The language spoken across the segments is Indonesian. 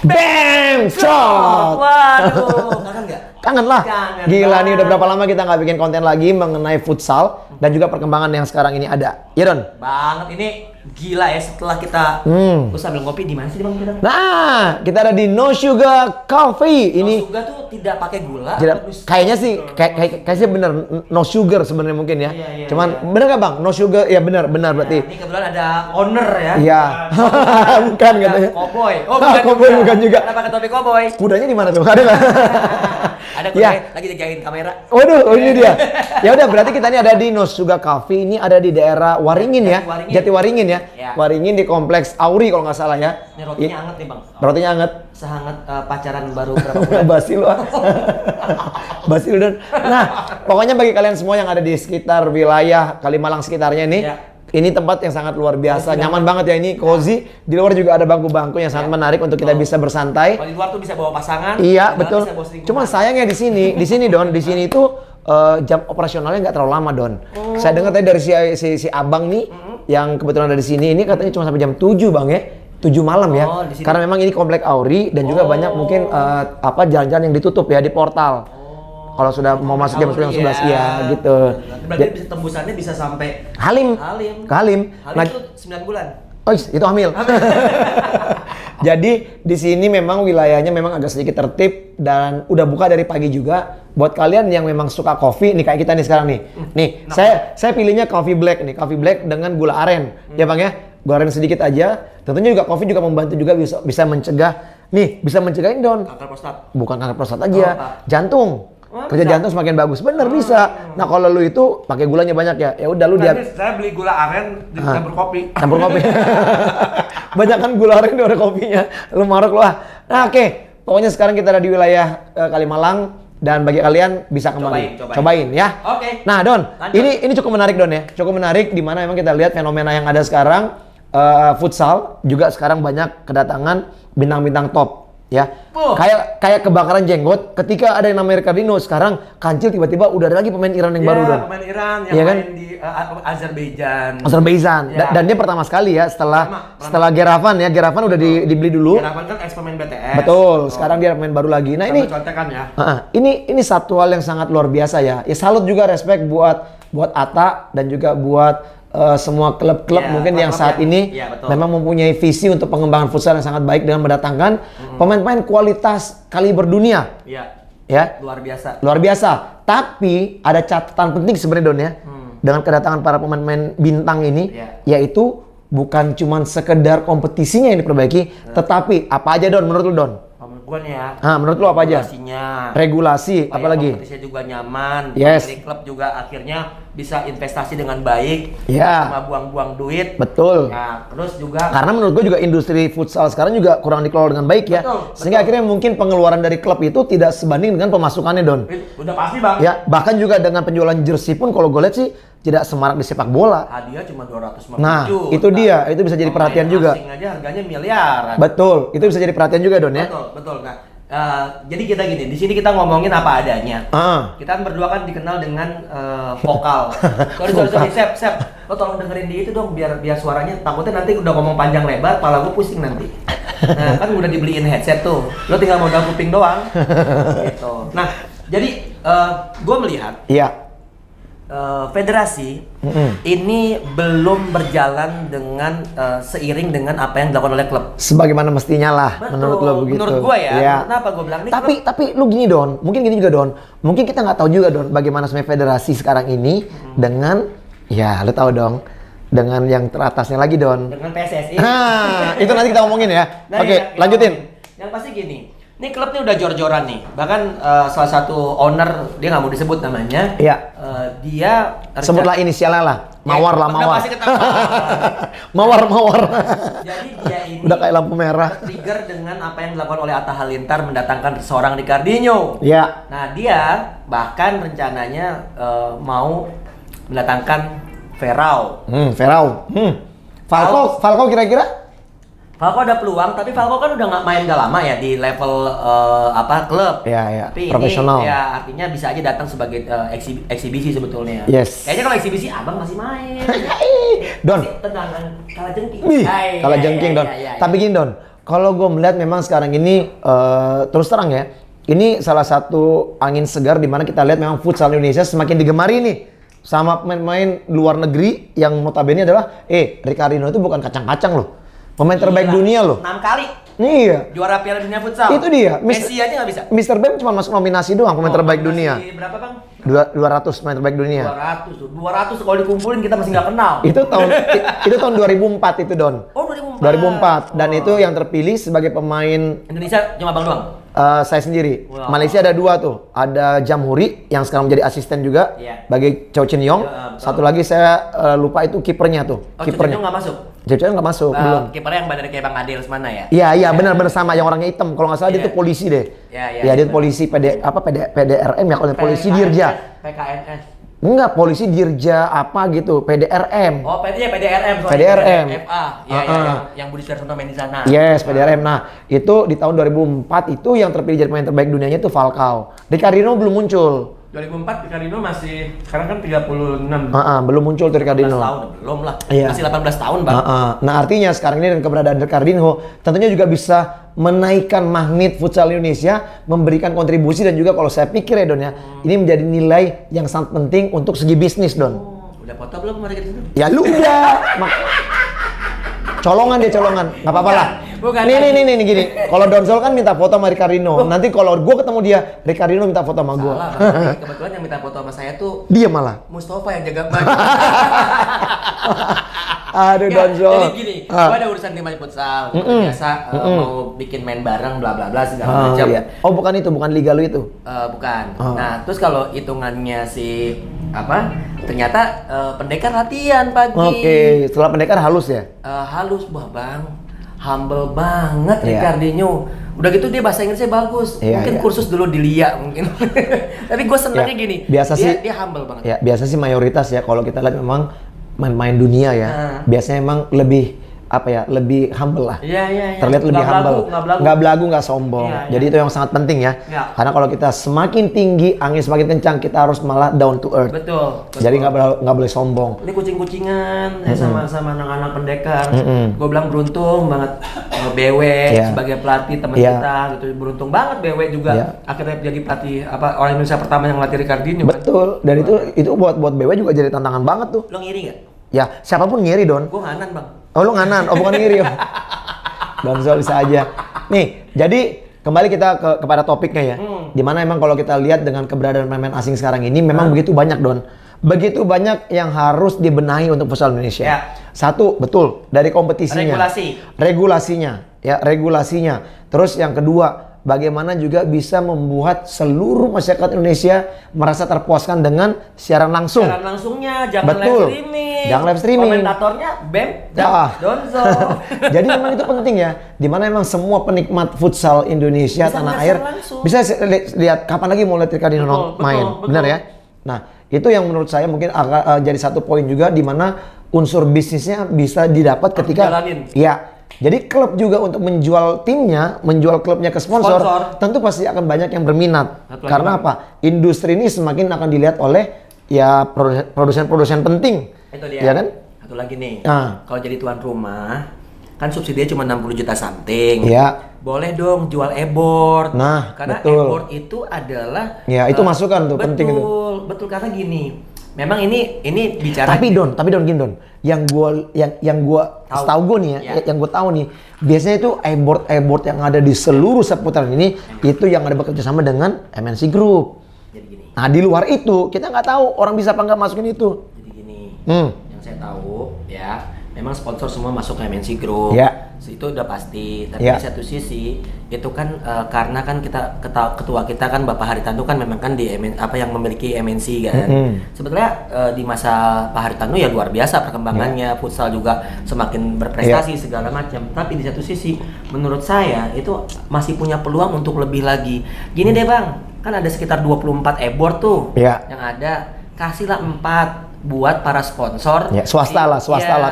Bam Shot. Waduh, kangen nggak? Kangen lah. Kangen Gila nih, banget. udah berapa lama kita nggak bikin konten lagi mengenai futsal dan juga perkembangan yang sekarang ini ada. Ya Don? Banget ini gila ya setelah kita Terus sambil ngopi di mana sih Bang kita? Nah, kita ada di No Sugar Coffee. Ini Sugar tuh tidak pakai gula. kayaknya sih kayaknya bener no sugar sebenarnya mungkin ya. Iya, Cuman bener nggak Bang? No sugar ya benar berarti. Ini kebetulan ada owner ya. Iya. Bukan Ada katanya. Cowboy. Oh, Cowboy bukan juga. Ada pakai topi cowboy. Kudanya di mana tuh? Ada nggak? Ada Iya. kuda lagi dijagain kamera. Waduh, oh ini dia. Ya udah berarti kita ini ada di No Sugar Coffee. Ini ada di daerah Waringin ya. Jatiwaringin ya. Ya. Waringin di kompleks Auri kalau nggak salah ya. Ini rotinya anget nih Bang. Rotinya anget. Sehangat pacaran baru berapa bulan. Basi lu ah. Basi lu Dan. Nah, pokoknya bagi kalian semua yang ada di sekitar wilayah Kalimalang sekitarnya nih, Ya. ini tempat yang sangat luar biasa, nyaman banget ya ini, cozy. Di luar juga ada bangku-bangku yang sangat menarik untuk kita bisa bersantai. Kalau di luar tuh bisa bawa pasangan. Iya, di dalam betul. bisa bawa selingkuhan. Cuman sayangnya di sini Don, di sini itu jam operasionalnya nggak terlalu lama Don. Saya dengar tadi dari si abang nih yang kebetulan ada di sini, ini katanya cuma sampai jam 7 Bang ya. 7 malam ya. Oh, di sini. Karena memang ini komplek Auri dan juga banyak mungkin jalan-jalan yang ditutup ya di portal. Kalau sudah mau masuk jam 9 11 iya gitu. Berarti bisa tembusannya bisa sampai Halim. Ke Halim. Halim Nah, itu 9 bulan. oh itu hamil. Jadi di sini memang wilayahnya memang agak sedikit tertib dan udah buka dari pagi juga. Buat kalian yang memang suka kopi nih kayak kita nih sekarang nih. Nih, saya pilihnya coffee black nih, coffee black dengan gula aren. Ya Bang ya. Gula aren sedikit aja. Tentunya juga kopi juga membantu juga bisa mencegah bisa mencegah ini Don. Kanker prostat. Bukan kanker prostat aja, jantung. Kerja bisa. jantung semakin bagus. Bener bisa. Nah, kalau lu itu pakai gulanya banyak ya. Ya udah lu dia Saya beli gula aren dicampur kopi. campur kopi. Banyak kan gula aren ada kopinya. Lu maruk lu ah. Nah, oke. Pokoknya sekarang kita ada di wilayah Kalimalang dan bagi kalian bisa kembali. Cobain ya. Oke. Nah, Don, Lanjut. ini cukup menarik Don ya. Cukup menarik di mana memang kita lihat fenomena yang ada sekarang futsal juga sekarang banyak kedatangan bintang-bintang top ya. Kayak kebakaran jenggot ketika ada yang namanya Ricardinho, sekarang Kancil tiba-tiba udah ada lagi pemain Iran yang baru Don. Pemain Iran yang Iya kan? main di Azerbaijan. Azerbaijan. Dan dia pertama sekali ya setelah Geravan ya. Geravan udah dibeli dulu. Geravan kan ex pemain BTS. Betul. Sekarang dia pemain baru lagi. Nah, ini contekan ya. ini satu hal yang sangat luar biasa ya. Ya salut juga respect buat Atta dan juga buat semua klub-klub mungkin yang saat ini memang mempunyai visi untuk pengembangan futsal yang sangat baik dengan mendatangkan pemain-pemain kualitas kaliber dunia. Iya. Ya. Luar biasa. Luar biasa. Tapi ada catatan penting sebenarnya Don ya. Dengan kedatangan para pemain-pemain bintang ini, yaitu bukan cuman sekedar kompetisinya yang diperbaiki, tetapi apa aja Don menurut lu Don? Menurut gua nih ya. Menurut lu apa aja? Regulasi, supaya apalagi? kompetisinya juga nyaman. Yes. Dari klub juga akhirnya bisa investasi dengan baik. Ya. Sama buang-buang duit. Betul. Nah, terus juga Karena menurut gue juga industri futsal sekarang juga kurang dikelola dengan baik ya. Sehingga akhirnya mungkin pengeluaran dari klub itu tidak sebanding dengan pemasukannya Don. udah pasti Bang. Ya, bahkan juga dengan penjualan jersey pun kalau gue lihat sih tidak semarak di sepak bola. Hadiah cuma 250 Nah, juta. itu dia, itu bisa jadi perhatian juga. Asing aja harganya miliaran. Betul, itu bisa jadi perhatian juga Don ya. Betul. Nah, jadi kita gini, di sini kita ngomongin apa adanya. Kita kan berdua kan dikenal dengan vokal. Sorry, Sep, lo tolong dengerin di itu dong, biar suaranya. Takutnya nanti udah ngomong panjang lebar, kepala gue pusing nanti. Nah, kan udah dibeliin headset tuh, lo tinggal modal kuping doang. Gitu. Nah, jadi gue melihat. Iya. Federasi ini belum berjalan dengan seiring dengan apa yang dilakukan oleh klub. Sebagaimana mestinya lah. Betul. Menurut lo begitu. Menurut gua ya. Iya. Kenapa gua bilang ini? Tapi lu gini Don, mungkin gini juga Don. Mungkin kita nggak tahu juga Don bagaimana sebenarnya federasi sekarang ini dengan ya lu tahu dong dengan yang teratasnya lagi Don. Dengan PSSI. Nah, itu nanti kita ngomongin ya. Nah, Oke, lanjutin. Yang pasti gini. Ini klub ini udah jor-joran nih. Bahkan salah satu owner, dia nggak mau disebut namanya. Iya. Dia sebutlah inisialnya lah. Mawar lah, udah Mawar. pasti ketahuan. Mawar. Jadi dia ini udah kayak lampu merah. Trigger dengan apa yang dilakukan oleh Atta Halilintar mendatangkan seorang Ricardinho. Iya. Nah, dia bahkan rencananya mau mendatangkan Ferrao. Falco kira-kira? Falco ada peluang, tapi Falco kan udah nggak main udah lama ya di level klub. Iya. Tapi profesional. ini ya artinya bisa aja datang sebagai eksibisi sebetulnya. Yes. Kayaknya kalau eksibisi abang masih main. Don. Tendangan kalah jengking. Kalah jengking Don. Tapi gini Don, Kalau gue melihat memang sekarang ini terus terang ya, ini salah satu angin segar di mana kita lihat memang futsal Indonesia semakin digemari nih sama pemain-pemain luar negeri yang notabene adalah Ricardinho itu bukan kacang-kacang loh. Pemain terbaik dunia loh. 6 kali. Iya. Juara Piala Dunia Futsal. Itu dia. Messi aja nggak bisa. Mr. Bam cuma masuk nominasi doang pemain terbaik dunia. Berapa Bang? 200 pemain terbaik dunia. 200 tuh. 200 kalau dikumpulin kita masih nggak kenal. Itu tahun 2004 itu Don. Oh 2004. 2004 dan itu yang terpilih sebagai pemain Indonesia cuma Bang doang. Saya sendiri. Wow. Malaysia ada 2 tuh. Ada Jamhuri yang sekarang menjadi asisten juga bagi Chow Chin Yong. Satu lagi saya lupa itu kipernya tuh. Kipernya nggak masuk. Jepsen nggak masuk, belum. Kipernya yang badannya kayak Bang Adil semana ya? Iya, benar-benar sama yang orangnya hitam. Kalau nggak salah dia tuh polisi deh. Iya, dia polisi PDRM ya, kalau polisi Dirja. PKNS. Enggak, polisi Dirja apa gitu, PDRM. Oh, PDRM. PDRM. FA. Yang Budi Sudarsono main di sana. Yes, PDRM. Nah, itu di tahun 2004 itu yang terpilih jadi pemain terbaik dunianya itu Falcao. Ricardinho belum muncul. 2004 Ricardinho masih sekarang kan 36. Belum muncul tuh Ricardinho. 18 tahun belum lah. Iya. Masih 18 tahun, Bang. Nah, artinya sekarang ini dengan keberadaan Ricardinho tentunya juga bisa menaikkan magnet futsal Indonesia, memberikan kontribusi dan juga kalau saya pikir ya Don ya, ini menjadi nilai yang sangat penting untuk segi bisnis Don. Udah foto belum sama Ricardinho? Ya lu udah. Colongan dia colongan, nggak apa-apa lah. Bukan. Nih gini. Kalau Donzol kan minta foto sama Ricardinho. Nanti kalau gue ketemu dia, Ricardinho minta foto sama gue. Salah, kebetulan yang minta foto sama saya tuh dia malah. Mustafa yang jaga baju. Aduh Donzol. Jadi gini, gue ada urusan tim futsal. Biasa mau bikin main bareng, bla bla bla segala macam. Iya. Oh bukan itu, bukan liga lu itu? Bukan. Nah terus kalau hitungannya si ternyata pendekar latihan pagi. Oke, setelah pendekar halus ya? Halus, Bang. Humble banget Ricardinho. Udah gitu dia bahasa Inggrisnya bagus. Mungkin kursus dulu di LIA mungkin. Tapi gue senangnya gini. Biasa dia humble banget. Ya, biasa sih mayoritas ya kalau kita lihat memang main-main dunia ya. Biasanya emang lebih lebih humble lah. Iya. Terlihat lebih humble. Nggak belagu, nggak sombong. Jadi itu yang sangat penting ya. Karena kalau kita semakin tinggi, angin semakin kencang, kita harus malah down to earth. Betul. Jadi nggak boleh sombong. Ini kucing-kucingan sama anak-anak pendekar. Gue bilang beruntung banget BW sebagai pelatih teman kita gitu. Beruntung banget BW juga akhirnya jadi pelatih orang Indonesia pertama yang latih Ricardinho. Betul. Dan itu buat BW juga jadi tantangan banget tuh. Lo ngiri nggak? Ya, siapapun ngiri Don. Gue nganan Bang. Oh lu nganan, bukan ngiri ya. Donzol bisa aja. Nih, jadi kembali kita kepada topiknya ya. Dimana emang kalau kita lihat dengan keberadaan pemain asing sekarang ini memang begitu banyak Don. Begitu banyak yang harus dibenahi untuk futsal Indonesia. Satu, betul, dari kompetisinya. Regulasinya. Terus yang kedua, bagaimana juga bisa membuat seluruh masyarakat Indonesia merasa terpuaskan dengan siaran langsung. Siaran langsungnya, jangan live streaming. Jangan live streaming. Komentatornya Bem dan Donzo. Jadi memang itu penting ya. Dimana memang semua penikmat futsal Indonesia bisa tanah air langsung. bisa lihat kapan lagi mau lihat Ricardinho main. Benar ya? Nah, itu yang menurut saya mungkin akan jadi satu poin juga di mana unsur bisnisnya bisa didapat ketika jadi klub juga untuk menjual timnya, menjual klubnya ke sponsor, tentu pasti akan banyak yang berminat. Karena apa? Industri ini semakin akan dilihat oleh produsen-produsen penting. Itu dia. Ya kan? Satu lagi nih. Kalau jadi tuan rumah, kan subsidinya cuma 60 juta something. Iya. Boleh dong jual e-board. Nah, karena betul. e-board itu adalah itu masukan tuh penting itu. Betul karena gini. Memang ini bicara. Tapi Don gini Don. Yang gua tahu gue nih ya, yang gue tahu nih, biasanya itu e-board yang ada di seluruh seputaran ini itu yang ada bekerja sama dengan MNC Group. Jadi gini. Nah, di luar itu kita nggak tahu orang bisa apa nggak masukin itu. Jadi gini. Yang saya tahu memang sponsor semua masuk ke MNC Group. Itu udah pasti. Tapi di satu sisi itu kan karena kan ketua kita kan Bapak Haritanu kan memang kan di yang memiliki MNC kan. Sebetulnya di masa Pak Haritanu ya luar biasa perkembangannya, futsal juga semakin berprestasi segala macam. Tapi di satu sisi menurut saya itu masih punya peluang untuk lebih lagi. Gini deh Bang, kan ada sekitar 24 e-board tuh yang ada. Kasihlah 4 buat para sponsor. Swasta lah,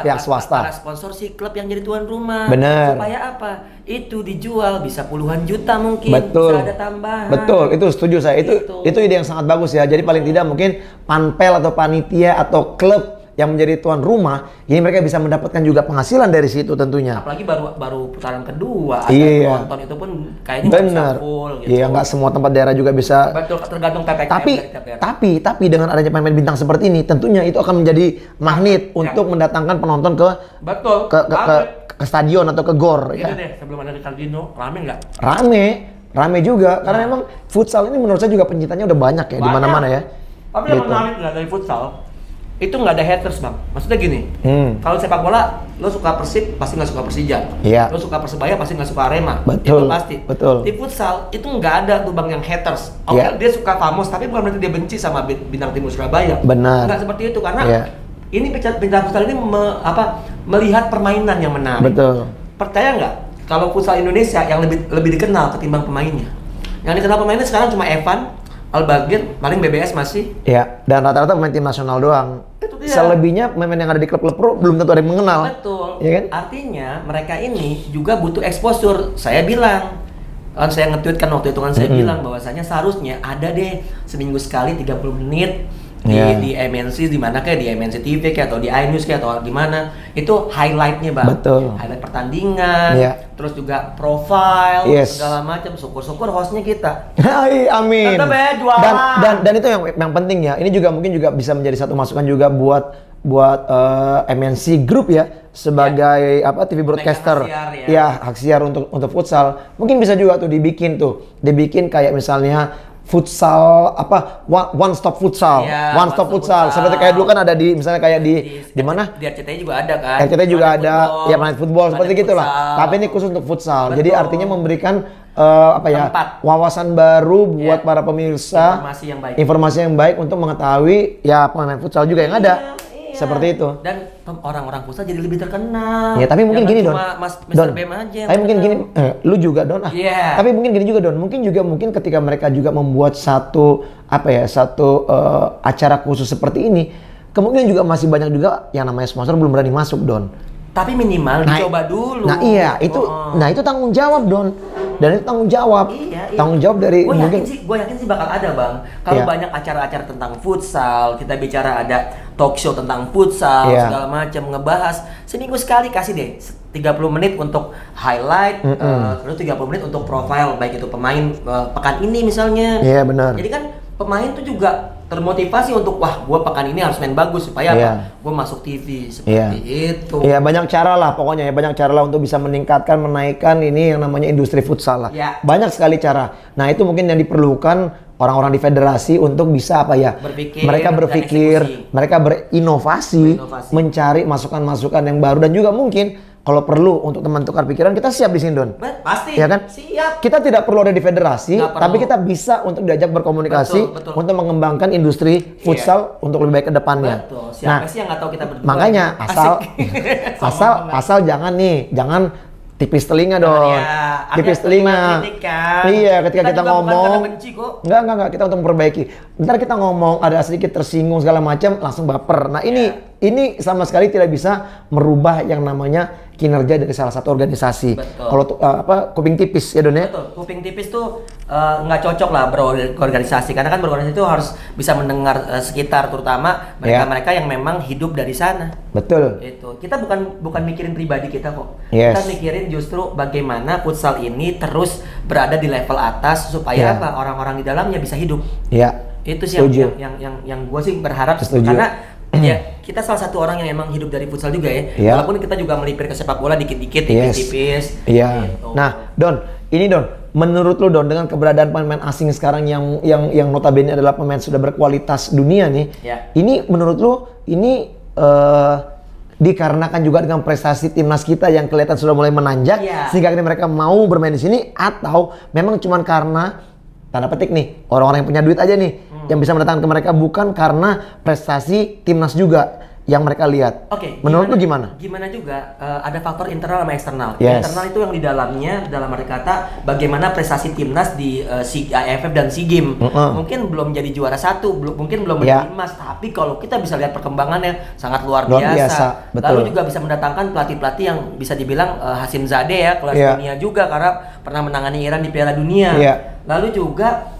pihak swasta. Para sponsor si klub yang jadi tuan rumah. Bener. Supaya apa? Itu dijual bisa puluhan juta mungkin. Betul. Bisa ada tambahan. Betul, itu setuju saya. Itu ide yang sangat bagus ya. Jadi paling tidak mungkin panpel atau panitia atau klub yang menjadi tuan rumah, ini mereka bisa mendapatkan juga penghasilan dari situ tentunya. Apalagi baru putaran kedua, ada Iya. penonton itu pun kayaknya nggak bisa Bener. full gitu. Iya, nggak semua tempat daerah juga bisa. Betul, tergantung PPKM Tapi dari tiap daerah. tapi dengan adanya pemain bintang seperti ini, tentunya itu akan menjadi magnet untuk mendatangkan penonton ke Betul. ke stadion atau ke gor. Gitu Ya. deh, sebelum ada Ricardinho, rame nggak? Rame juga karena memang futsal ini menurut saya juga pencintanya udah banyak ya di Banyak. mana-mana ya. Tapi yang menarik nggak dari futsal, itu nggak ada haters bang. Maksudnya gini, kalau sepak bola, lo suka Persib pasti nggak suka Persija. Iya. Lo suka Persebaya pasti nggak suka Arema. Betul, Itu pasti. betul. Di futsal itu nggak ada tuh bang yang haters. Oke, Iya. dia suka Famos, tapi bukan berarti dia benci sama bintang timur Surabaya. Benar. Nggak seperti itu karena Iya. ini bintang futsal ini melihat permainan yang menarik. Betul. Percaya nggak kalau futsal Indonesia yang lebih dikenal ketimbang pemainnya? Yang dikenal pemainnya sekarang cuma Evan, Al-Bagir, paling BBS masih. Ya, dan rata-rata pemain tim nasional doang. Itu dia. Selebihnya pemain yang ada di klub-klub pro belum tentu ada yang mengenal. Betul. Iya kan? Artinya mereka ini juga butuh exposure. Saya bilang, kan saya nge-tweet kan waktu itu kan saya bilang bahwasanya seharusnya ada deh seminggu sekali 30 menit di MNC di mana kayak di MNC TV kayak atau di iNews kayak atau gimana itu highlightnya bang. Betul. Highlight pertandingan, Iya. terus juga profile Yes. segala macam. Syukur-syukur hostnya kita. Hai, amin. Tetep ya, jualan. Dan itu yang penting ya. Ini juga mungkin juga bisa menjadi satu masukan juga buat MNC Group ya sebagai TV broadcaster. Hak siar, ya. Ya, hak siar untuk futsal. Mungkin bisa juga tuh dibikin kayak misalnya futsal one stop futsal. Iya, one stop futsal. Seperti kayak dulu kan ada di misalnya kayak di mana? Di RCTI juga ada kan. RCTI juga Planet ada, Football, ya Planet Football seperti Planet gitulah. Futsal. Tapi ini khusus untuk futsal. Betul. Jadi artinya memberikan Tempat. wawasan baru buat Ya. para pemirsa, Informasi yang baik. untuk mengetahui ya pemain futsal juga yang ada. Iya. Seperti itu. Dan orang-orang futsal jadi lebih terkenal. Ya tapi mungkin Jangan gini Don. cuma Mr. Don. BEM aja. yang Tapi mungkin gini, terkenal. lu juga Don. Iya. Tapi mungkin gini juga Don. Mungkin ketika mereka juga membuat satu acara khusus seperti ini, kemungkinan juga masih banyak juga yang namanya sponsor belum berani masuk Don. Tapi minimal dicoba dulu. Nah iya, itu tanggung jawab Don. Dan itu tanggung jawab. Iya. Tanggung jawab dari Gue mungkin yakin sih bakal ada bang. Kalau Iya. banyak acara-acara tentang futsal, kita bicara ada talk show tentang futsal, Iya. segala macam ngebahas. Seminggu sekali kasih deh 30 menit untuk highlight, terus 30 menit untuk profile baik itu pemain pekan ini misalnya. Iya benar. Jadi kan pemain tuh juga termotivasi untuk wah gue pekan ini harus main bagus supaya Iya. gue masuk TV seperti itu. Iya banyak cara lah pokoknya ya, banyak cara lah untuk bisa meningkatkan, menaikkan ini yang namanya industri futsal lah. Ya. Banyak sekali cara. Nah itu mungkin yang diperlukan orang-orang di federasi untuk bisa mereka berpikir, mereka berinovasi, mencari masukan-masukan yang baru dan juga mungkin kalau perlu untuk teman tukar pikiran kita siap di sini Don. Pasti. Ya kan? Siap. Kita tidak perlu ada di federasi, Nggak perlu. tapi kita bisa untuk diajak berkomunikasi Betul. untuk mengembangkan industri futsal untuk lebih baik ke depannya. Betul. Siapa sih yang nggak tahu kita berdua? Makanya Asik. asal jangan tipis telinga dong. Ya, Tipis ada telinga. kritik kan. Iya, ketika kita juga bukan ngomong. karena benci kok. Enggak, kita untuk memperbaiki. Ntar kita ngomong ada sedikit tersinggung segala macam langsung baper. Nah, ini sama sekali tidak bisa merubah yang namanya kinerja dari salah satu organisasi. Betul. Kalau kuping tipis ya Don ya. Betul, kuping tipis tuh nggak cocok lah berorganisasi karena kan berorganisasi itu harus bisa mendengar sekitar terutama mereka-mereka yang memang hidup dari sana. Betul. Itu kita bukan mikirin pribadi kita kok. Yes. Kita mikirin justru bagaimana futsal ini terus berada di level atas supaya apa orang-orang di dalamnya bisa hidup. Iya. Itu sih yang gue sih berharap Setuju. karena ya kita salah satu orang yang emang hidup dari futsal juga ya. Iya. Walaupun kita juga melipir ke sepak bola dikit-dikit, Yes. tipis-tipis. Iya. gitu. Nah, Don, menurut lu Don dengan keberadaan pemain asing sekarang yang notabene adalah pemain sudah berkualitas dunia nih. Ya. Ini menurut lu ini dikarenakan juga dengan prestasi timnas kita yang kelihatan sudah mulai menanjak Ya. sehingga akhirnya mereka mau bermain di sini atau memang cuman karena tanda petik nih orang-orang yang punya duit aja nih yang bisa mendatangkan ke mereka bukan karena prestasi timnas juga yang mereka lihat. Oke, menurut lu gimana? Gimana juga ada faktor internal sama eksternal. Yes. Internal itu yang di dalamnya dalam arti kata bagaimana prestasi timnas di AFF dan SEA Games. Mungkin belum jadi juara satu, mungkin belum menjadi emas, tapi kalau kita bisa lihat perkembangannya sangat luar biasa. Betul. Lalu juga bisa mendatangkan pelatih-pelatih yang bisa dibilang Hasim Zadeh ya kelas dunia juga karena pernah menangani Iran di Piala Dunia. Lalu juga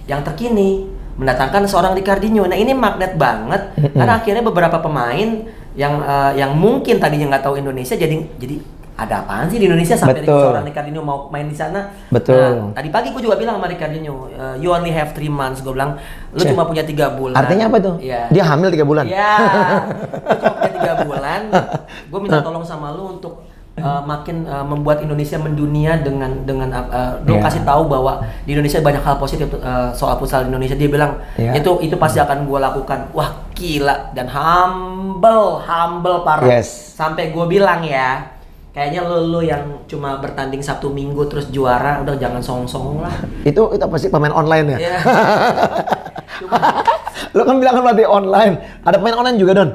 yang terkini mendatangkan seorang Ricardinho. Nah ini magnet banget karena akhirnya beberapa pemain yang mungkin tadinya nggak tahu Indonesia jadi ada apaan sih di Indonesia sampai seorang Ricardinho mau main di sana. Betul. Nah, tadi pagi gue juga bilang sama Ricardinho, you only have 3 months. Gue bilang, lu cuma punya 3 bulan. Artinya apa tuh? Ya. Dia hamil 3 bulan? Iya. Lu cuma punya 3 bulan. Gue minta tolong sama lu untuk makin membuat Indonesia mendunia dengan lu kasih tahu bahwa di Indonesia banyak hal positif soal futsal di Indonesia. Dia bilang itu pasti akan gue lakukan. Wah gila, dan humble parah. Sampai gue bilang ya, kayaknya lu yang cuma bertanding Sabtu Minggu terus juara, udah jangan songong-songong lah. Itu apa sih, pemain online ya? Iya. Lu kan bilang kan berarti online. Ada pemain online juga, Don?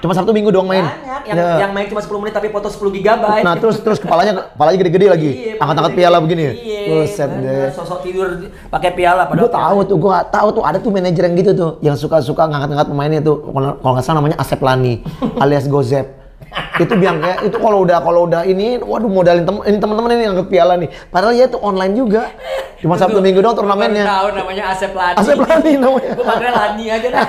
Cuma Sabtu Minggu doang main. Banyak yang main cuma 10 menit tapi foto 10 GB. Nah, terus kepalanya gede-gede lagi. Angkat-angkat piala begini. Buset deh. Sosok tidur pakai piala padahal. Gua tahu tuh ada tuh manajer yang gitu tuh, yang suka ngangkat-ngangkat pemainnya tuh. Kalau nggak salah namanya Asep Lani alias Gozep. Itu biang kayak itu kalau udah ini, waduh modalin teman-teman ini angkat piala nih. Padahal ya tuh online juga. Cuma Sabtu Minggu doang turnamennya. Tahu namanya Asep Lani. Asep Lani namanya. Gua panggil Lani aja dah.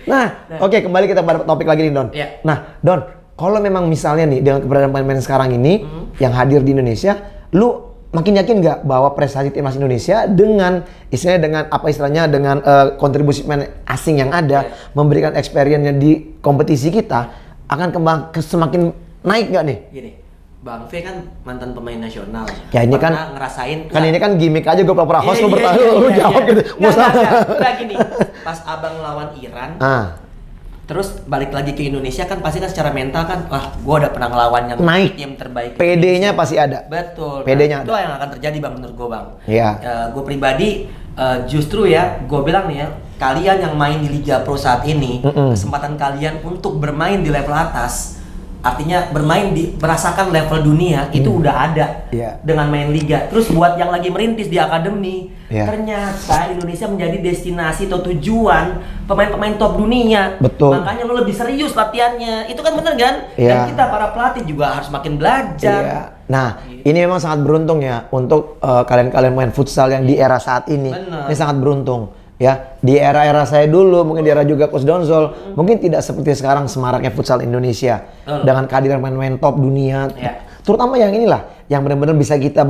Nah, oke, kembali kita pada topik lagi nih, Don. Yeah. Nah, Don, kalau memang misalnya nih dengan keberadaan pemain-pemain sekarang ini yang hadir di Indonesia, lu makin yakin nggak bahwa prestasi timnas Indonesia dengan dengan kontribusi pemain asing yang ada memberikan experience-nya di kompetisi kita akan semakin naik nggak nih? Gini, Bang V kan mantan pemain nasional. Ya ini kan ngerasain. Kan ini kan gimmick aja, gue pura-pura host lu bertanya, lu jawab gitu. Nggak gini. Pas Abang lawan Iran, terus balik lagi ke Indonesia kan pasti kan secara mental kan, wah gue udah pernah ngelawan yang naik. Tim terbaik. PD-nya pasti ada. Betul. PD-nya itu yang akan terjadi Bang menurut gue Bang. Iya. Gue pribadi justru ya, gue bilang nih ya, kalian yang main di Liga Pro saat ini, kesempatan kalian untuk bermain di level atas, artinya merasakan level dunia itu udah ada dengan main liga. Terus buat yang lagi merintis di akademi, ternyata Indonesia menjadi destinasi atau tujuan pemain-pemain top dunia. Betul. Makanya lo lebih serius latihannya. Itu kan bener kan? Dan kita para pelatih juga harus makin belajar. Nah, ini memang sangat beruntung ya untuk kalian-kalian main futsal yang di era saat ini. Bener. Ini sangat beruntung. Ya, di era-era saya dulu, mungkin di era juga Coach Donzol, mungkin tidak seperti sekarang semaraknya futsal Indonesia dengan kehadiran pemain-pemain top dunia, terutama yang inilah, yang benar-benar bisa kita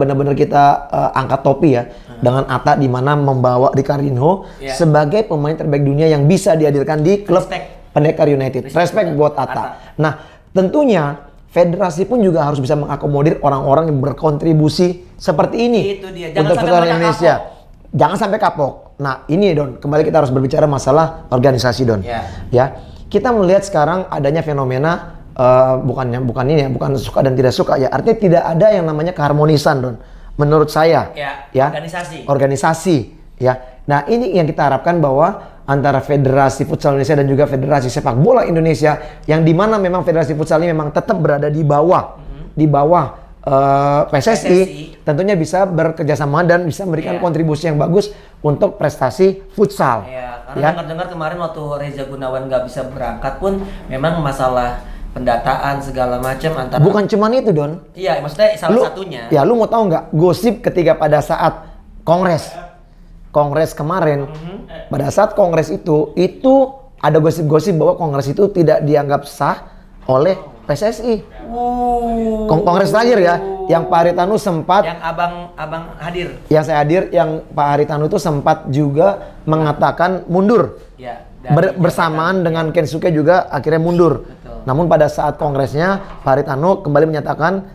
angkat topi ya, dengan Atta di mana membawa Ricardinho sebagai pemain terbaik dunia yang bisa dihadirkan di klub Pendekar United. Respect buat Atta. Nah, tentunya federasi pun juga harus bisa mengakomodir orang-orang yang berkontribusi seperti ini untuk futsal Indonesia. Jangan sampai kapok. Nah ini Don, kembali kita harus berbicara masalah organisasi Don. Ya, kita melihat sekarang adanya fenomena bukan suka dan tidak suka ya. Artinya tidak ada yang namanya keharmonisan Don. Menurut saya, organisasi. Ya. Nah ini yang kita harapkan bahwa antara Federasi Futsal Indonesia dan juga Federasi Sepak Bola Indonesia, yang dimana memang Federasi Futsal ini memang tetap berada di bawah PSSI tentunya bisa bekerjasama dan bisa memberikan kontribusi yang bagus untuk prestasi futsal. Karena dengar-dengar kemarin waktu Reza Gunawan nggak bisa berangkat pun memang masalah pendataan segala macam antara. Bukan cuman itu Don. Iya, maksudnya salah satunya. Ya, lu mau tahu nggak gosip ketika pada saat kongres kemarin, pada saat kongres itu ada gosip-gosip bahwa kongres itu tidak dianggap sah oleh PSSI. Kongres terakhir ya, yang Pak Haritanu sempat, yang abang hadir, yang saya hadir, yang Pak Haritanu itu sempat juga mengatakan mundur. Bersamaan dengan Kensuke juga akhirnya mundur. Namun pada saat kongresnya Pak Haritanu kembali menyatakan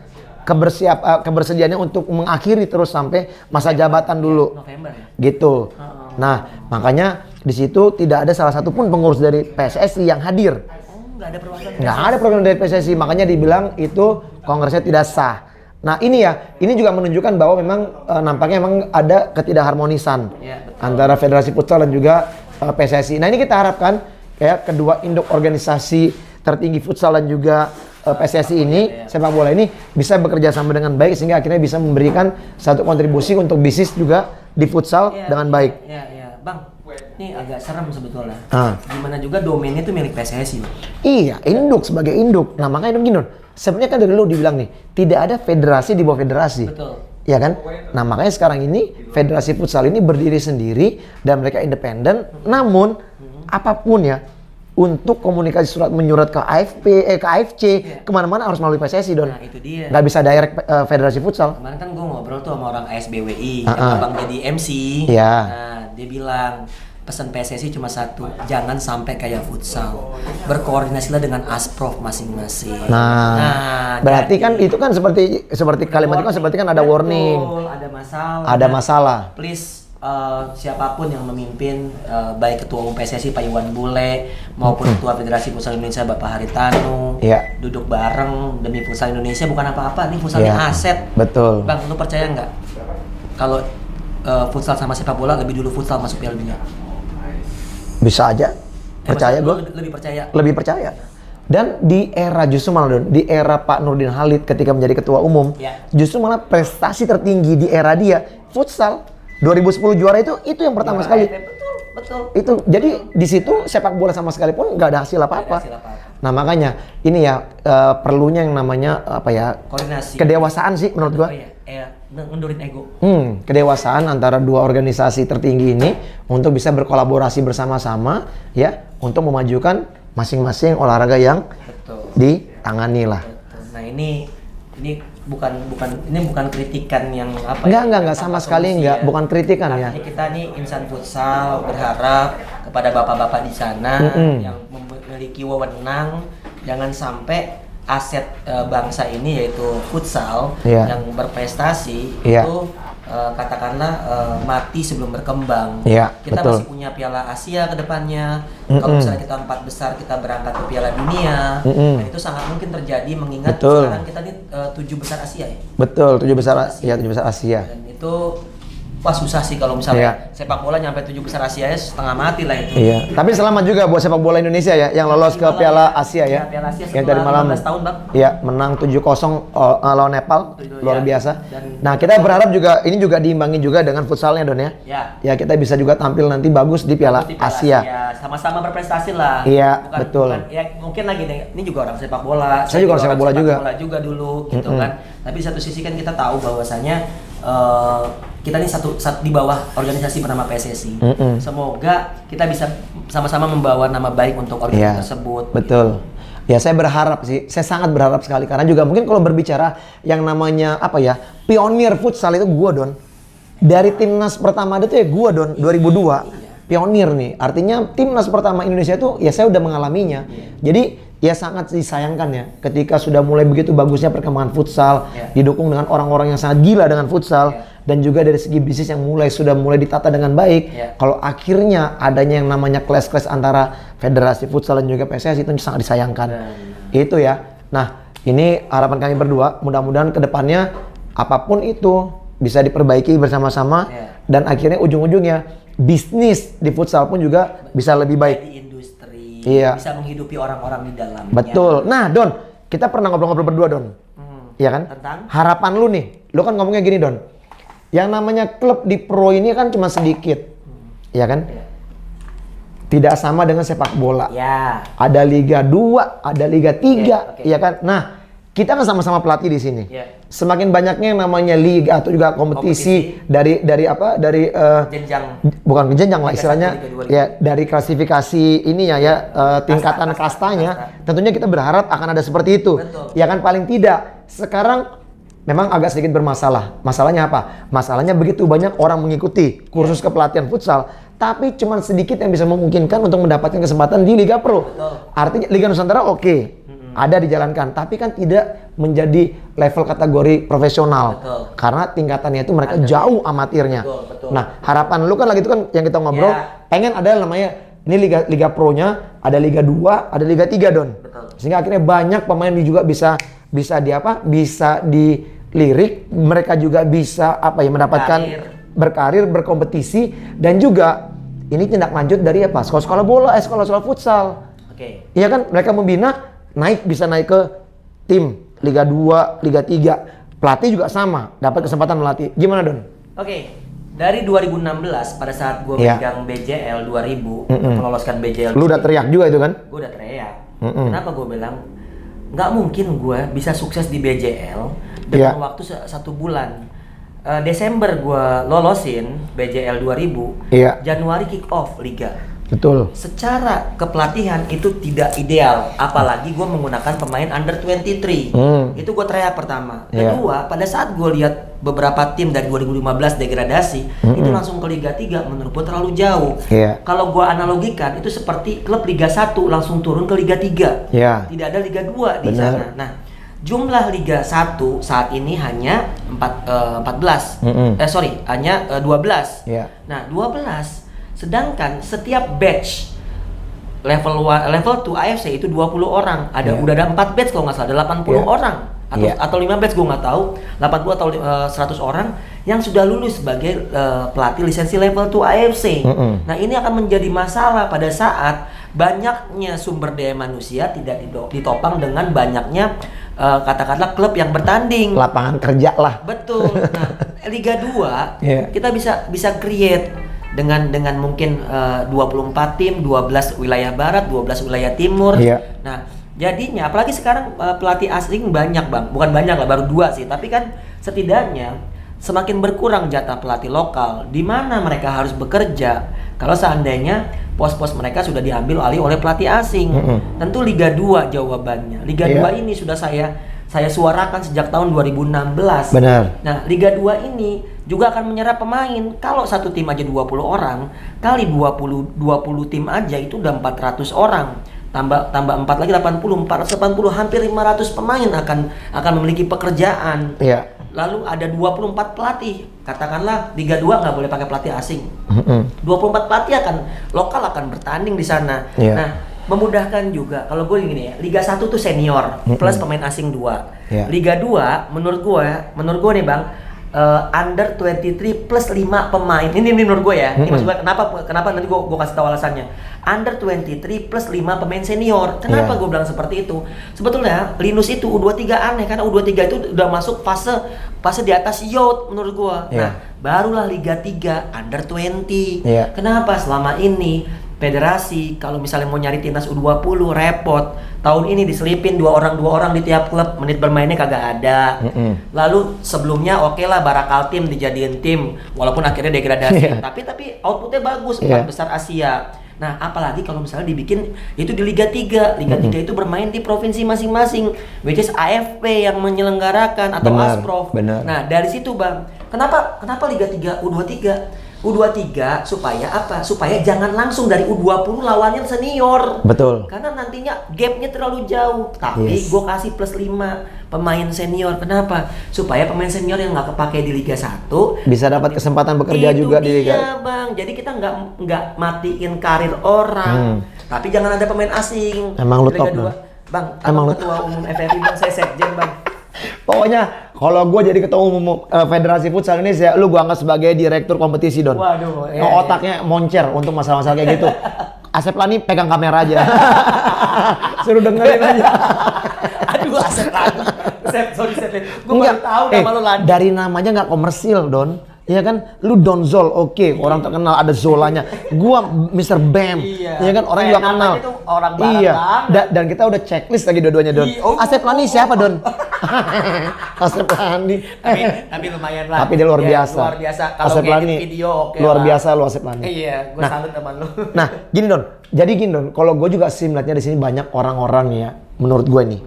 kebersediaannya untuk mengakhiri terus sampai masa jabatan dulu. November ya? Gitu. Nah, makanya di situ tidak ada salah satu pun pengurus dari PSSI yang hadir. Nggak ada perwakilan dari PSSI, makanya dibilang itu kongresnya tidak sah. Nah ini juga menunjukkan bahwa memang nampaknya memang ada ketidakharmonisan antara Federasi Futsal dan juga PSSI. Nah ini kita harapkan kayak kedua induk organisasi tertinggi futsal dan juga PSSI ini, sepak bola ini bisa bekerja sama dengan baik sehingga akhirnya bisa memberikan satu kontribusi untuk bisnis juga di futsal dengan baik. Bang. Ini agak serem sebetulnya. Gimana juga domainnya itu milik PSSI. Iya, induk sebagai induk. Nah makanya gini, sebenarnya kan dari dulu dibilang nih, tidak ada federasi di bawah federasi. Betul. ya kan? Nah makanya sekarang ini Federasi Futsal ini berdiri sendiri dan mereka independen. Namun apapun ya, untuk komunikasi surat menyurat ke ke AFC, kemana-mana harus melalui PSSI, Don. Nah itu dia. Nggak bisa direct Federasi Futsal. Kemarin kan gue ngobrol tuh sama orang ASBWI, yang abang jadi MC. Iya. Nah dia bilang pesan PSSI cuma satu, jangan sampai kayak futsal. Berkoordinasilah dengan Asprof masing-masing. Nah, berarti kan itu kan seperti kalimat itu kan seperti kan ada warning. Ada masalah. Ada masalah. Please siapapun yang memimpin, baik Ketua Umum PSSI Pak Iwan Bule maupun Ketua Federasi Futsal Indonesia Bapak Haritanu, duduk bareng demi futsal Indonesia. Bukan apa-apa, nih futsalnya aset. Betul. Bang, lu percaya nggak kalau futsal sama sepak bola lebih dulu futsal masuk Piala Dunia? Bisa aja. Percaya gue. Lebih percaya. Lebih percaya. Dan di era justru malah Don, di era Pak Nurdin Halid ketika menjadi ketua umum, justru malah prestasi tertinggi di era dia futsal. 2010 juara itu yang pertama sekali. Betul. Itu jadi di situ sepak bola sama sekali pun nggak ada hasil apa-apa. Nah makanya ini ya perlunya yang namanya apa ya? Koordinasi. Kedewasaan sih menurut gua. Ngundurin ego. Kedewasaan antara dua organisasi tertinggi ini untuk bisa berkolaborasi bersama-sama ya untuk memajukan masing-masing olahraga yang ditangani lah. Betul. Nah ini bukan kritikan yang apa? Enggak sama sekali enggak, bukan kritikan ya. Kita nih insan futsal berharap kepada bapak-bapak di sana yang memiliki wewenang, jangan sampai aset bangsa ini yaitu futsal yang berprestasi itu katakanlah mati sebelum berkembang. Kita masih punya Piala Asia ke depannya. Kalau misalnya kita 4 besar kita berangkat ke Piala Dunia, dan itu sangat mungkin terjadi mengingat sekarang kita ini 7 besar Asia ya. Betul, 7 besar Asia. Dan itu wah susah sih kalau misalnya sepak bola nyampe 7 besar Asia ya setengah mati lah itu. Tapi selamat juga buat sepak bola Indonesia ya yang lolos ke Piala Asia ya. Piala Asia yang tadi malam 15 tahun, Bang. Iya, menang 7-0 lawan Nepal. Luar biasa. Nah, kita berharap juga ini juga diimbangi juga dengan futsalnya, Don ya. Ya, kita bisa juga tampil nanti bagus di Piala Asia. Sama-sama berprestasi lah. Iya, betul. Ya mungkin lagi nih, ini juga orang sepak bola. Saya juga orang sepak bola juga dulu gitu kan. Tapi di satu sisi kan kita tahu bahwasanya kita ini satu di bawah organisasi bernama PSSI. Semoga kita bisa sama-sama membawa nama baik untuk organisasi tersebut. Betul. Ya saya berharap sih, saya sangat berharap sekali karena juga mungkin kalau berbicara yang namanya apa ya, pionir futsal itu gua Don. Dari timnas pertama itu ya gua Don 2002. Pionir nih, artinya timnas pertama Indonesia itu ya saya udah mengalaminya. Jadi ya sangat disayangkan ya ketika sudah mulai begitu bagusnya perkembangan futsal didukung dengan orang-orang yang sangat gila dengan futsal dan juga dari segi bisnis yang sudah mulai ditata dengan baik. Kalau akhirnya adanya yang namanya clash antara Federasi Futsal dan juga PSSI itu sangat disayangkan. Itu ya. Nah, ini harapan kami berdua, mudah-mudahan kedepannya apapun itu bisa diperbaiki bersama-sama dan akhirnya ujung-ujungnya bisnis di futsal pun juga bisa lebih baik. Di industri, bisa menghidupi orang-orang di dalamnya. Betul. Nah, Don, kita pernah ngobrol-ngobrol berdua, Don. Iya kan? Tentang? Harapan lu nih, lu kan ngomongnya gini, Don. Yang namanya klub di pro ini kan cuma sedikit. Iya kan? Tidak sama dengan sepak bola. Ada Liga 2, ada Liga 3, iya kan? Nah, kita kan sama-sama pelatih di sini. Semakin banyaknya yang namanya liga atau juga kompetisi dari jenjang, bukan jenjang lah istilahnya, ya dari klasifikasi ininya ya tingkatan kastanya. Tentunya kita berharap akan ada seperti itu. Ya kan, paling tidak sekarang memang agak sedikit bermasalah. Masalahnya apa? Masalahnya begitu banyak orang mengikuti kursus kepelatihan futsal, tapi cuma sedikit yang bisa memungkinkan untuk mendapatkan kesempatan di Liga Pro. Artinya Liga Nusantara ada dijalankan, tapi kan tidak menjadi level kategori profesional. Karena tingkatannya itu mereka jauh amatirnya. Nah, harapan lu kan lagi itu kan yang kita ngobrol, pengen ada namanya ini Liga Pro-nya, ada Liga 2, ada Liga 3, Don. Sehingga akhirnya banyak pemain juga bisa dilirik, mereka juga bisa mendapatkan berkarir, berkompetisi, dan juga ini tindak lanjut dari sekolah-sekolah bola, sekolah-sekolah futsal. Iya kan, mereka membina bisa naik ke tim Liga 2, Liga 3. Pelatih juga sama, dapat kesempatan melatih. Gimana, Don? Dari 2016 pada saat gue megang BJL 2000, meloloskan BJL. Lu udah teriak juga itu kan? Gue udah teriak. Kenapa gue bilang nggak mungkin gue bisa sukses di BJL dengan waktu 1 bulan. Desember gua lolosin BJL 2000, Januari kick off liga. Betul. Secara kepelatihan itu tidak ideal, apalagi gue menggunakan pemain under 23. Itu gue teriak pertama. Kedua, pada saat gue lihat beberapa tim dari 2015 degradasi, itu langsung ke Liga 3, menurut gue terlalu jauh. Kalau gue analogikan, itu seperti klub Liga 1 langsung turun ke Liga 3. Tidak ada Liga 2 di sana. Nah, jumlah Liga 1 saat ini hanya 14. Hanya 12. Nah, 12. Sedangkan setiap batch level 2 AFC itu 20 orang. Udah ada 4 batch kalau nggak salah, ada 80 orang atau 5 batch gue nggak tahu, 80 atau 100 orang yang sudah lulus sebagai pelatih lisensi level 2 AFC. Nah, ini akan menjadi masalah pada saat banyaknya sumber daya manusia tidak ditopang dengan banyaknya katakanlah klub yang bertanding. Lapangan kerja lah. Betul. Nah, Liga 2 kita bisa create dengan mungkin 24 tim, 12 wilayah barat, 12 wilayah timur. Nah, jadinya apalagi sekarang pelatih asing banyak, Bang. Bukan banyak lah, baru 2 sih, tapi kan setidaknya semakin berkurang jatah pelatih lokal. Di mana mereka harus bekerja kalau seandainya pos-pos mereka sudah diambil alih oleh pelatih asing. Tentu Liga 2 jawabannya. Liga 2 ini sudah saya suarakan sejak tahun 2016. Benar. Nah, Liga 2 ini juga akan menyerap pemain. Kalau satu tim aja 20 orang, kali 20 tim aja itu udah 400 orang. Tambah 4 lagi 80, 480, hampir 500 pemain akan memiliki pekerjaan. Lalu ada 24 pelatih. Katakanlah Liga 2 nggak boleh pakai pelatih asing. 24 pelatih lokal akan bertanding di sana. Nah, memudahkan juga. Kalau gue gini ya, Liga 1 tuh senior plus pemain asing 2. Liga 2 menurut gue nih, Bang, under 23 plus 5 pemain. Ini menurut gue ya. Ini maksud gue kenapa nanti gue kasih tahu alasannya. Under 23 plus 5 pemain senior. Kenapa gue bilang seperti itu? Sebetulnya Linus itu U23 aneh karena U23 itu udah masuk fase di atas youth menurut gue. Nah, barulah Liga 3 under 20. Kenapa selama ini federasi kalau misalnya mau nyari timnas U20 repot. Tahun ini diselipin dua orang di tiap klub, menit bermainnya kagak ada. Lalu sebelumnya oke lah Barakal tim dijadiin tim walaupun akhirnya degradasi. Tapi outputnya bagus, 4 besar Asia. Nah, apalagi kalau misalnya dibikin itu di Liga 3. Liga 3 itu bermain di provinsi masing-masing, which is AFP yang menyelenggarakan atau Asprof. Nah, dari situ, Bang. Kenapa Liga 3 U23 supaya apa? Supaya jangan langsung dari U20 lawannya senior. Betul. Karena nantinya gapnya terlalu jauh. Tapi gue kasih plus 5 pemain senior. Kenapa? Supaya pemain senior yang nggak kepake di Liga 1 bisa dapat kesempatan bekerja juga di Liga. Iya, Bang. Jadi kita nggak matiin karir orang. Tapi jangan ada pemain asing. Emang lu top, Bang. Emang ketua umum FFI, Bang. Saya sekjen, Bang. Pokoknya kalau gue jadi ketua umum Federasi Futsal Indonesia, lu gue anggap sebagai direktur kompetisi, Don. Waduh, otaknya moncer untuk masalah-masalah kayak gitu. Asep Lani pegang kamera aja. Suruh dengerin aja. Aduh, Asep Lani. Sorry, gue baru tahu nama lu Lani. Dari namanya nggak komersil, Don. Iya kan, lu Don Zol, oke, orang terkenal ada Zolanya. Gua Mr. Bam, iya kan, orang juga kenal. Orang dan kita udah checklist lagi dua-duanya, Don. Asep Lani siapa, Don? Asep Lani. Tapi lumayan lah. Tapi dia luar biasa. Luar biasa. Kalau Asep Lani video oke luar lah. biasa lu Asep Lani. Iya, gue salut sama lu. Nah, gini Don. Jadi gini Don, kalau gue juga sih melihatnya di sini banyak orang-orang ya, menurut gue nih.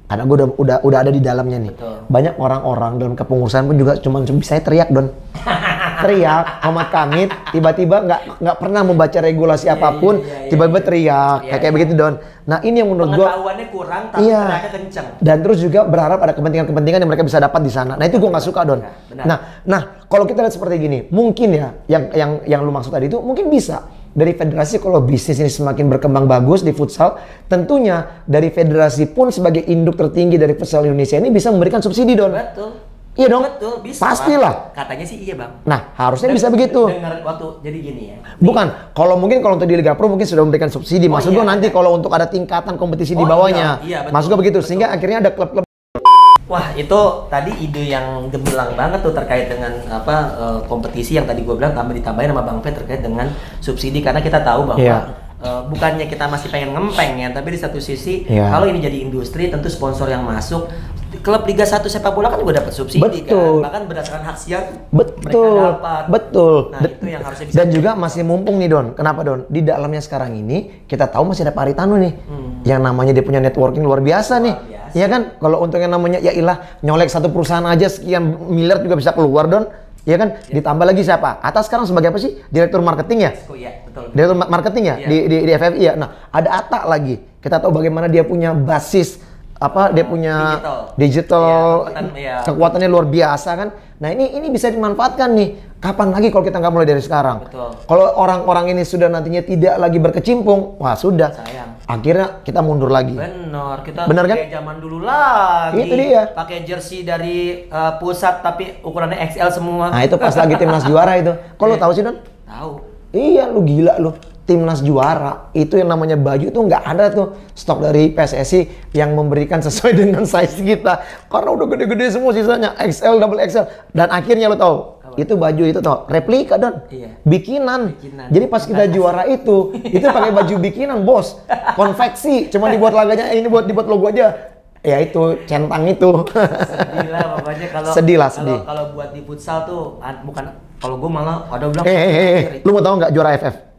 Karena gue udah ada di dalamnya nih. Betul. Banyak orang-orang dalam kepengurusan pun juga cuma bisa teriak, Don. Teriak, Ahmad Kamit, tiba-tiba nggak pernah membaca regulasi apapun, tiba-tiba teriak, kayak begitu, Don. Nah, ini yang menurut gue pengetahuannya kurang, tapi teriaknya kenceng. Dan terus juga berharap ada kepentingan-kepentingan yang mereka bisa dapat di sana. Nah, itu gue nggak suka, Don. Nah, kalau kita lihat seperti gini, mungkin ya, yang lu maksud tadi itu mungkin bisa. Dari federasi kalau bisnis ini semakin berkembang bagus di futsal, tentunya dari federasi pun sebagai induk tertinggi dari futsal Indonesia ini bisa memberikan subsidi, Don. Betul. Iya dong. Betul, bisa. Pastilah. Katanya sih iya, Bang. Nah, harusnya bisa begitu. Dengar waktu jadi gini ya. Bukan, kalau untuk di Liga Pro mungkin sudah memberikan subsidi. Maksud gue nanti kalau untuk ada tingkatan kompetisi di bawahnya. Iya, maksud gue begitu. Sehingga akhirnya ada klub-klub. Wah, itu tadi ide yang gemilang banget tuh terkait dengan kompetisi yang tadi gue bilang, tambah ditambahin sama Bang Fe terkait dengan subsidi, karena kita tahu bahwa bukannya kita masih pengen ngempeng ya, tapi di satu sisi kalau ini jadi industri, tentu sponsor yang masuk, klub Liga 1 sepak bola kan juga dapat subsidi kan, bahkan berdasarkan hak siar mereka dapat. Nah itu yang harusnya bisa. Dan juga masih mumpung nih Don, kenapa Don? Di dalamnya sekarang ini kita tahu masih ada Pak Haritanu nih, yang namanya dia punya networking luar biasa nih. Iya kan? Kalau untuk yang namanya ya ilah nyolek satu perusahaan aja sekian miliar juga bisa keluar Don. Iya kan? Ditambah lagi siapa? Atas sekarang sebagai apa sih? Direktur marketing ya? Iya, betul. Direktur marketing ya? Di FFI ya? Nah, ada Atta lagi. Kita tahu bagaimana dia punya basis dia punya digital kekuatannya luar biasa kan. Nah, ini bisa dimanfaatkan nih. Kapan lagi kalau kita nggak mulai dari sekarang? Kalau orang-orang ini sudah nantinya tidak lagi berkecimpung, wah sudah. Sayang. Akhirnya kita mundur lagi. Benar kan? Kayak zaman dulu lagi. Itu dia. Pakai jersey dari pusat tapi ukurannya XL semua. Nah, itu pas lagi timnas juara itu. Kalau tahu sih Don? Tahu. Iya, lu gila lu. Timnas juara itu yang namanya baju itu nggak ada tuh stok dari PSSI yang memberikan sesuai dengan size kita, karena udah gede-gede semua sisanya XL, double XL, dan akhirnya lo tahu itu baju itu tau replika Don, bikinan. Jadi pas kita juara itu pakai baju bikinan bos, konveksi, cuma dibuat laganya ini dibuat logo aja. Ya itu centang itu. Sedih lah pokoknya kalau kalau buat di futsal tuh bukan, kalau gue malah ada bilang lu mau tahu nggak juara AFF?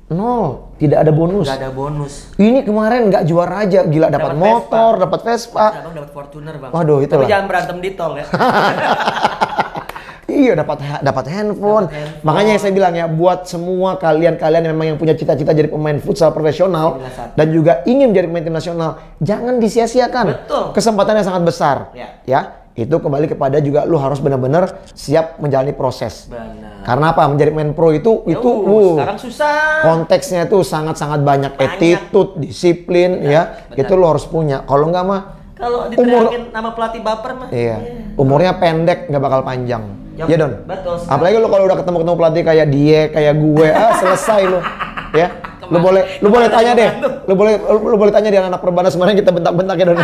No, tidak ada bonus. Nggak ada bonus. Ini kemarin nggak juara aja, gila dapat motor, dapat Vespa. Abang dapat Fortuner bang. Waduh itu. Tapi jangan berantem di tol ya. Iya dapat handphone. Makanya yang saya bilang ya, buat semua kalian yang memang yang punya cita-cita jadi pemain futsal profesional dan juga ingin menjadi pemain tim nasional, jangan disia-siakan. Betul. Kesempatannya sangat besar. Ya. Itu kembali kepada juga lu harus benar-benar siap menjalani proses. Benar. Karena apa? Menjadi pemain pro itu sekarang susah. Konteksnya itu sangat-sangat banyak. Attitude, disiplin ya. Itu lu harus punya. Kalau enggak mah kalau diteriakin nama pelatih baper mah. Iya. Umurnya pendek, nggak bakal panjang. Iya Don. Betul. Apalagi lu kalau udah ketemu pelatih kayak dia, kayak gue, selesai lu. Ya. Lu boleh tanya deh. Lu boleh tanya di anak Perbanas kemarin kita bentak-bentak ya Don.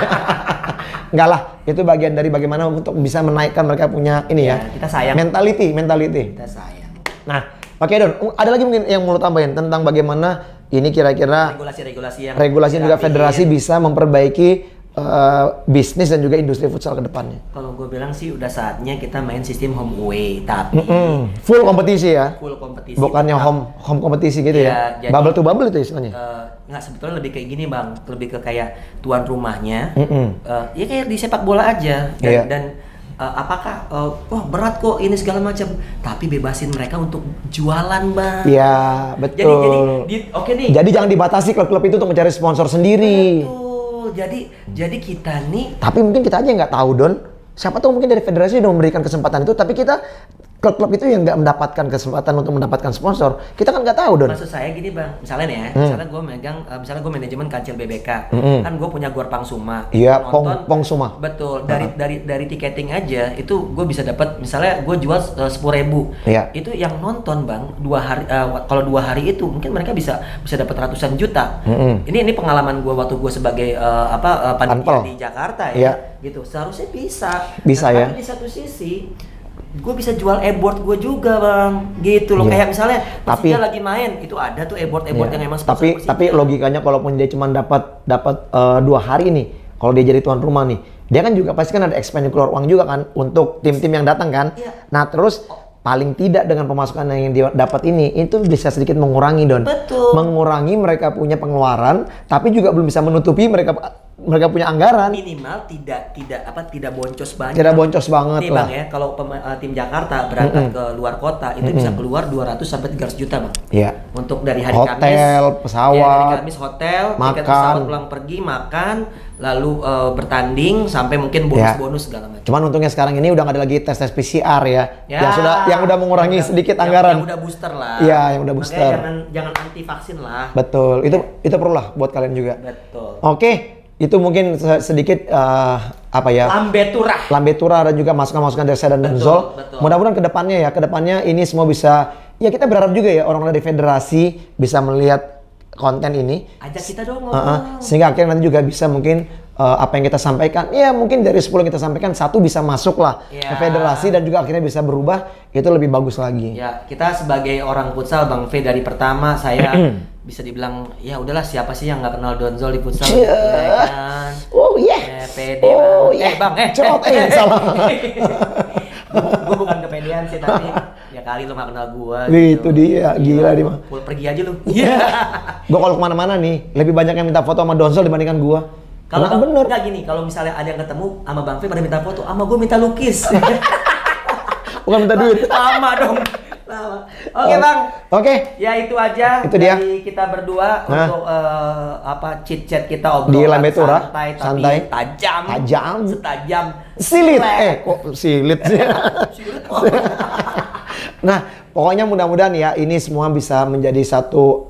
Enggak lah, itu bagian dari bagaimana untuk bisa menaikkan mereka punya ini ya. Kita sayang. Mentality. Kita sayang. Nah, oke Don, ada lagi mungkin yang mau tambahin tentang bagaimana ini kira-kira regulasi juga federasi bisa memperbaiki bisnis dan juga industri futsal ke depannya. Kalau gue bilang sih udah saatnya kita main sistem home away, tapi full kompetisi ya. Full kompetisi. Bukannya home kompetisi gitu ya. Jadi, bubble to bubble itu istilahnya. Nggak, sebetulnya lebih kayak gini bang, lebih ke kayak tuan rumahnya. Ya kayak di sepak bola aja. Dan apakah wah berat kok ini segala macam, tapi bebasin mereka untuk jualan bang. Iya betul. Jadi jangan dibatasi klub-klub itu untuk mencari sponsor sendiri. Betul. Jadi kita nih. Tapi mungkin kita aja nggak tahu Don. Siapa tahu mungkin dari federasi udah memberikan kesempatan itu, tapi kita klub-klub itu yang nggak mendapatkan kesempatan untuk mendapatkan sponsor. Kita kan nggak tahu Don. Maksud saya gini bang, misalnya nih ya, misalnya gue megang, misalnya gue manajemen Kancil BBK, kan gue punya Gor Pangsuma. Iya, Pong Suma. Betul. Dari tiketing aja itu gue bisa dapat, misalnya gue jual 10.000. Itu yang nonton bang 2 hari. Kalau 2 hari itu mungkin mereka bisa dapat ratusan juta. Ini pengalaman gue waktu gue sebagai panitia di Jakarta ya. Gitu. Seharusnya bisa ya. Tapi di satu sisi gue bisa jual e-board gue juga bang, gitu loh. Kayak misalnya Persija lagi main, itu ada tuh e-board yang emang sponsor Persija. Tapi logikanya kalaupun dia cuma dapat 2 hari nih, kalau dia jadi tuan rumah nih, dia kan juga pasti kan ada expense keluar uang juga kan untuk tim-tim yang datang kan. Nah terus paling tidak dengan pemasukan yang dia dapat ini, itu bisa sedikit mengurangi Don. Betul. Mengurangi mereka punya pengeluaran, tapi juga belum bisa menutupi mereka punya anggaran. Minimal tidak boncos banget. Tidak boncos banget nih, lah. Bang ya, kalau tim Jakarta berangkat ke luar kota itu bisa keluar 200 sampai 300 juta, Bang. Iya. Untuk dari hari Kamis, hotel, pesawat, hari Kamis hotel, makan, tiket pesawat pulang pergi, makan, lalu bertanding sampai mungkin bonus-bonus segala macam. Cuman untungnya sekarang ini udah nggak ada lagi tes PCR ya. Yang udah mengurangi sedikit anggaran. Yang udah booster lah. Iya, yang udah booster. Jangan anti vaksin lah. Betul. Itu perlu lah buat kalian juga. Betul. Oke. Itu mungkin sedikit lambe turah dan juga masukan-masukan dari saya dan Zol. Mudah-mudahan kedepannya ini semua bisa, ya kita berharap juga ya orang-orang dari federasi bisa melihat konten ini. Ajak kita dong. Sehingga akhirnya nanti juga bisa mungkin apa yang kita sampaikan, ya mungkin dari 10 yang kita sampaikan, 1 bisa masuk lah ke federasi dan juga akhirnya bisa berubah, itu lebih bagus lagi. Ya, kita sebagai orang futsal, Bang V, dari pertama saya bisa dibilang, ya udahlah siapa sih yang nggak kenal Donzol di futsal, ya kan? Oh yeah. PD, Bang. Salah. Gue bukan kepedean sih, tapi ya kali lu gak kenal gua gitu. Itu dia, gila dia mah. Pergi aja lu. Gua kalau kemana-mana nih, lebih banyak yang minta foto sama Donzol dibandingkan gua. Kalau bener nggak gini, kalau misalnya ada yang ketemu sama Bang V pada minta foto, sama gua minta lukis. Bukan minta duit. Sama dong. Oke Bang. Oke. Ya itu aja. Itu dia. Dari kita berdua untuk chit chat kita, obrolan di Lambe Tura, santai, tajam. Setajam silit. Kok silit sih? Nah, pokoknya mudah-mudahan ya ini semua bisa menjadi satu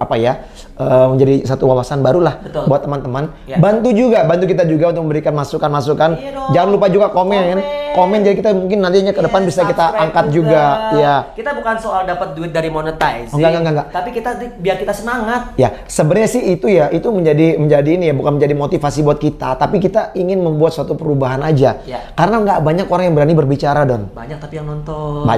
menjadi satu wawasan baru lah buat teman-teman. Ya. Bantu kita juga untuk memberikan masukan-masukan. Jangan lupa juga komen jadi kita mungkin nantinya ke depan bisa kita angkat juga. Ya. Kita bukan soal dapat duit dari monetize. Enggak. Tapi biar kita semangat. Ya, sebenarnya sih itu menjadi ini ya, bukan menjadi motivasi buat kita, tapi kita ingin membuat suatu perubahan aja. Ya. Karena nggak banyak orang yang berani berbicara, Don. Banyak tapi yang nonton.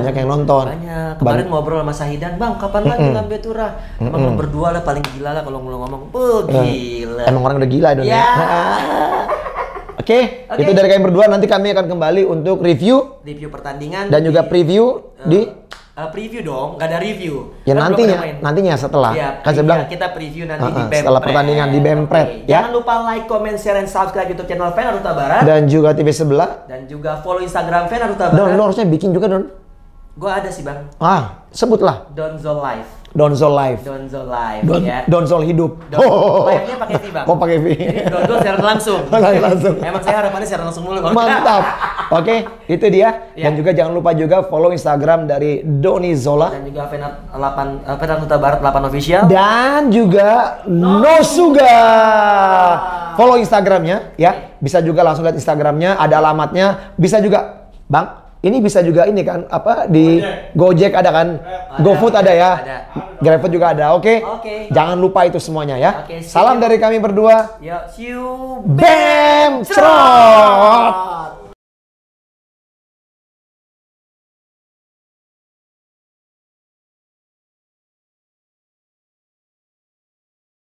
Banyak. Kemarin ngobrol sama Sahidan, Bang, kapan lagi Lambe Tura? Emang berdua lah paling gila lah kalau ngomong. Gila. Emang orang udah gila, Don ya. Oke, itu dari kami berdua. Nanti kami akan kembali untuk review pertandingan dan juga preview preview dong, nggak ada review. Ya kan nantinya setelah. Kan saya bilang kita preview nanti di Bempret. Setelah pertandingan di Bempret. Jangan lupa like, comment, share, dan subscribe YouTube channel Fan Aruta Barat. Dan juga TV sebelah. Dan juga follow Instagram Fan Aruta Barat. Don, harusnya bikin juga, Don. Gua ada sih, Bang. Sebutlah. Donzol Live. Ya. Donzol hidup. Live-nya pakai V, Bang. Pakai V. Jadi Donzol siaran langsung. Emang saya harapannya siaran langsung mulu. Mantap. Oke, itu dia. Ya. Dan juga jangan lupa juga follow Instagram dari Doni Zola. Dan juga Fan Aruta Barat 8 official. Dan juga Nosuga. Follow Instagramnya ya. Bisa juga langsung lihat Instagramnya, ada alamatnya. Bisa juga, Bang. Ini bisa juga ini kan di Gojek ada kan, GoFood ada ya, GrabFood juga ada. Oke. Jangan lupa itu semuanya ya. Salam dari kami berdua. See you. Bam!